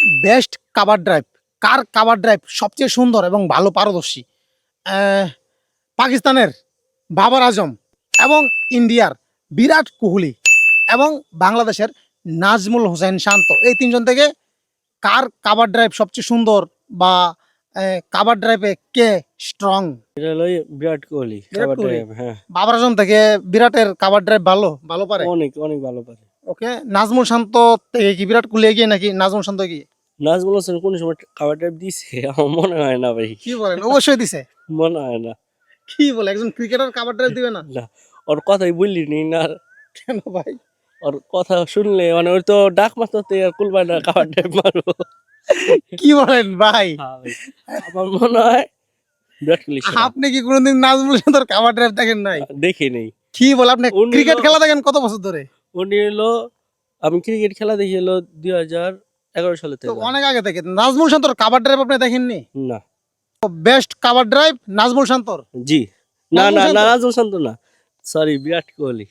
Best cover drive, কার cover drive সবচেয়ে সুন্দর এবং ভালো পারদর্শী? পাকিস্তানের বাবর আজম এবং ইন্ডিয়ার বিরাট কোহলি এবং বাংলাদেশের নাজমুল হোসেন শান্ত, এই তিনজন থেকে কার কাভার ড্রাইভ সবচেয়ে সুন্দর বা কাভার ড্রাইভে কে স্ট্রং? এটা হলো বিরাট কোহলি বিরাট খাবার কোহলি? টাইম। হ্যাঁ, বাবর আজম থেকে বিরাটের কাভার ড্রাইভ ভালো ভালো পারে। অনেক অনেক ভালো পারে। ওকে, নাজমুল শান্ত থেকে কি বিরাট কোহলি এগিয়ে নাকি নাজমুল শান্ত এগিয়ে? নাজমুল হোসেন কোন সময় খাবার টাইম দিছে আমার মনে হয় না ভাই, কি বলেন? অবশ্যই দিছে। মনে হয় না। কি বলে, একজন ক্রিকেটার কাভার ড্রাইভ দিবে না? না, ওর কথাই বললি নি না। কেন ভাই? ওর কথা শুনলে মানে ওই তো ডাক মারতে আর কুলবাইনা খাবার টাইম মারবো। কি বলেন ভাই? হ্যাঁ ভাই, আমার মনে হয় বিরাট কোহলি সেরা। আপনি কি কোনোদিন নাজমুল শান্তর কাভার ড্রাইভ দেখেন নাই? দেখি নেই। কি বলে, আপনি উনি ক্রিকেট হলো- খেলা দেখেন কত বছর ধরে? উনি হলো, আমি ক্রিকেট খেলা দেখি হলো 2011 সালে তো থেকে। অনেক আগে থেকে নাজমুল শান্তর কাভার ড্রাইভ আপনি দেখেননি? না, বেস্ট কাভার ড্রাইভ নাজমুল শান্তর। জি, না নাজমুল না শান্ত? না, নাজমুল শান্ত না, সরি, বিরাট কোহলি।